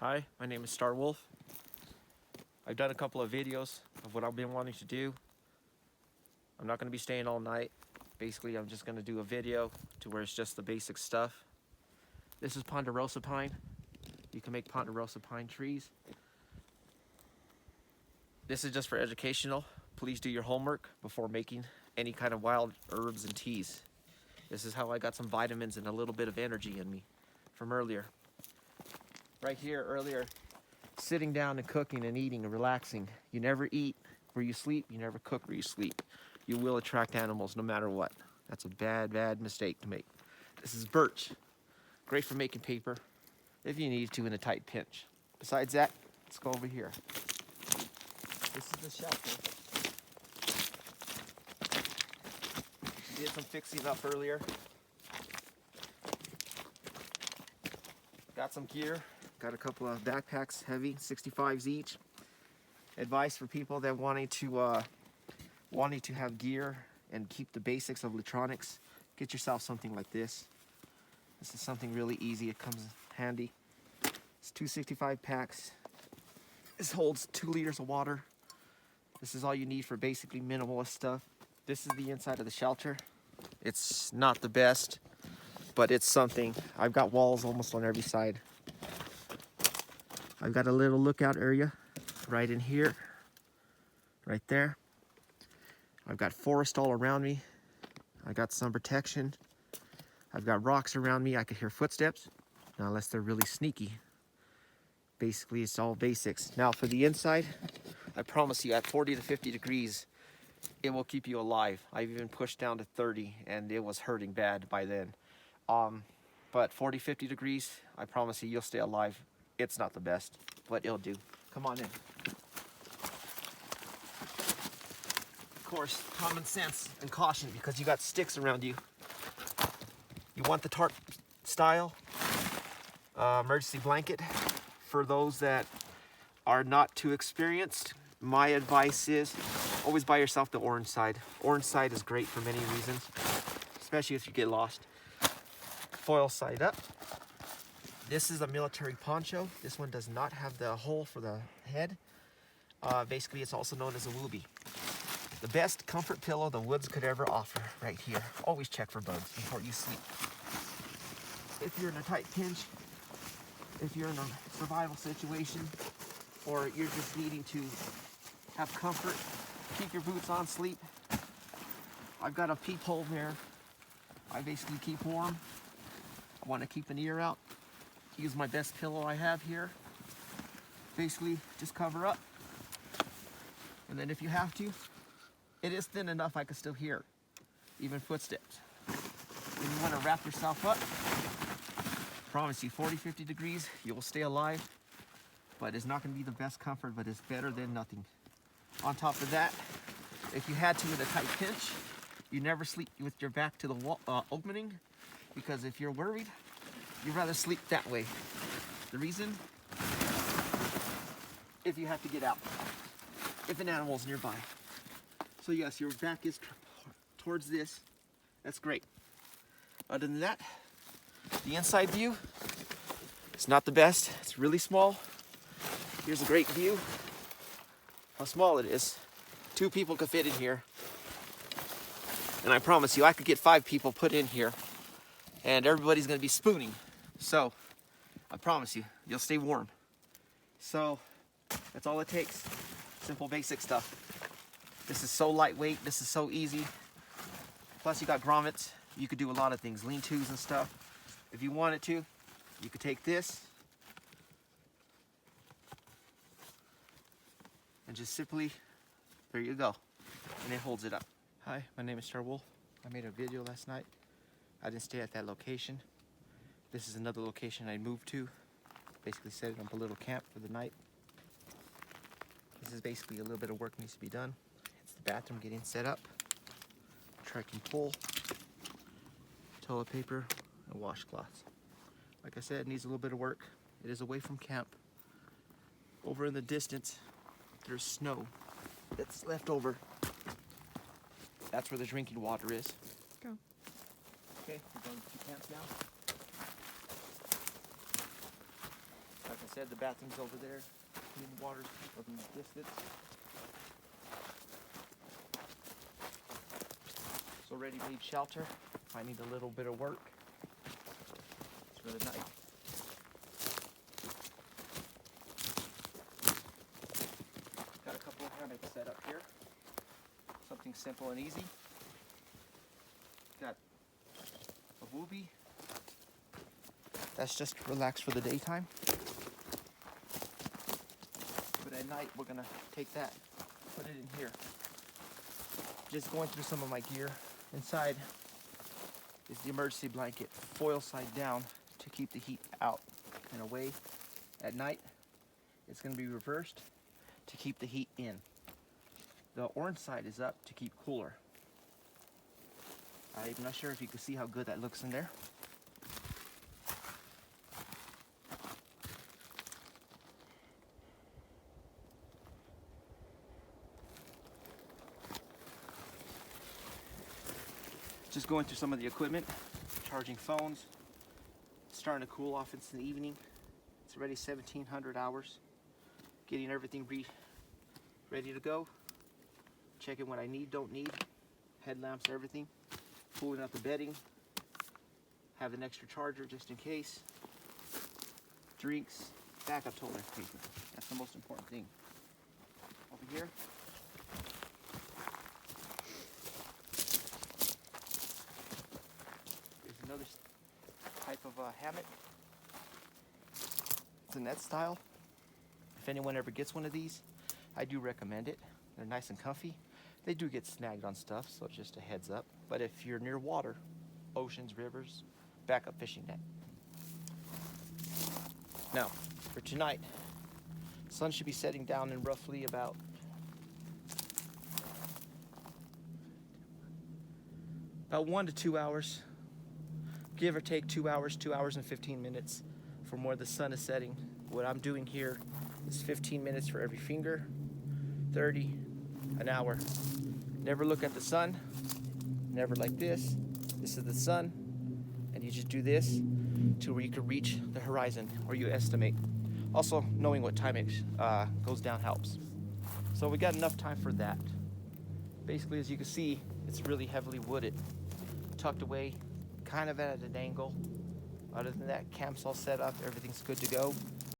Hi, my name is Star Wolf. I've done a couple of videos of what I've been wanting to do. I'm not going to be staying all night. Basically, I'm just going to do a video to where it's just the basic stuff. This is ponderosa pine. You can make ponderosa pine trees. This is just for educational. Please do your homework before making any kind of wild herbs and teas. This is how I got some vitamins and a little bit of energy in me from earlier. Right here earlier, sitting down and cooking and eating and relaxing. You never eat where you sleep, you never cook where you sleep. You will attract animals no matter what. That's a bad mistake to make. This is birch. Great for making paper if you need to in a tight pinch. Besides that, let's go over here. This is the shelter. Did some fixing up earlier. Got some gear. Got a couple of backpacks, heavy, 65s each. Advice for people that wanting to have gear and keep the basics of electronics. Get yourself something like this. This is something really easy. It comes handy. It's 265 packs. This holds 2 liters of water. This is all you need for basically minimalist stuff. This is the inside of the shelter. It's not the best, but it's something. I've got walls almost on every side. I've got a little lookout area right in here, right there. I've got forest all around me. I got some protection. I've got rocks around me. I could hear footsteps, now, unless they're really sneaky. Basically, it's all basics. Now, for the inside, I promise you, at 40 to 50 degrees, it will keep you alive. I've even pushed down to 30, and it was hurting bad by then. But 40, 50 degrees, I promise you, you'll stay alive. It's not the best, but it'll do. Come on in. Of course, common sense and caution, because you got sticks around you. You want the tarp style emergency blanket. For those that are not too experienced, my advice is always buy yourself the orange side. Orange side is great for many reasons, especially if you get lost. Foil side up. This is a military poncho. This one does not have the hole for the head. Basically, it's also known as a woobie. The best comfort pillow the woods could ever offer, right here. Always check for bugs before you sleep. If you're in a tight pinch, if you're in a survival situation, or you're just needing to have comfort, keep your boots on, sleep. I've got a peephole there. I basically keep warm. I want to keep an ear out. Use my best pillow I have here. Basically, just cover up. And then if you have to, it is thin enough I can still hear, even footsteps. When you want to wrap yourself up, promise you 40, 50 degrees, you will stay alive. But it's not going to be the best comfort, but it's better than nothing. On top of that, if you had to in a tight pinch, you never sleep with your back to the wall, opening, because if you're worried, you'd rather sleep that way. The reason? If you have to get out, if an animal's nearby. So yes, your back is towards this. That's great. Other than that, the inside view, it's not the best. It's really small. Here's a great view. How small it is. 2 people could fit in here. And I promise you, I could get 5 people put in here, and everybody's gonna be spooning. So, I promise you, you'll stay warm. So, that's all it takes. Simple, basic stuff. This is so lightweight, this is so easy. Plus you got grommets. You could do a lot of things, lean-tos and stuff. If you wanted to, you could take this and just simply, there you go. And it holds it up. Hi, my name is Star Wolf. I made a video last night. I didn't stay at that location. This is another location I moved to. Basically set it up a little camp for the night. This is basically a little bit of work needs to be done. It's the bathroom getting set up. Trekking pole, toilet paper, and washcloths. Like I said, it needs a little bit of work. It is away from camp. Over in the distance, there's snow that's left over. That's where the drinking water is. Go. Okay, we're going to camp now. Like I said, the bathroom's over there. Clean water's over in the distance. So ready-made shelter. If I need a little bit of work, it's for the night. Got a couple of hammocks set up here. Something simple and easy. Got a whoopee. That's just relax for the daytime. But at night, we're gonna take that, put it in here. Just going through some of my gear. Inside is the emergency blanket, foil side down to keep the heat out and away. At night, it's gonna be reversed to keep the heat in. The orange side is up to keep cooler. I'm not sure if you can see how good that looks in there. Just going through some of the equipment, charging phones. It's starting to cool off. It's in the evening. It's already 1700 hours. Getting everything ready to go. Checking what I need, don't need. Headlamps, everything. Pulling out the bedding. Have an extra charger just in case. Drinks, backup toilet paper. That's the most important thing. Over here. Another type of hammock. It's a net style. If anyone ever gets one of these, I do recommend it. They're nice and comfy. They do get snagged on stuff, so just a heads up. But if you're near water, oceans, rivers, backup fishing net. Now, for tonight, sun should be setting down in roughly about about 1 to 2 hours. Give or take 2 hours, 2 hours and 15 minutes from where the sun is setting. What I'm doing here is 15 minutes for every finger, 30, an hour. Never look at the sun, never like this. This is the sun, and you just do this to where you can reach the horizon, or you estimate. Also, knowing what time it goes down helps. So we got enough time for that. Basically, as you can see, it's really heavily wooded, tucked away, kind of at an angle. Other than that, camp's all set up, everything's good to go.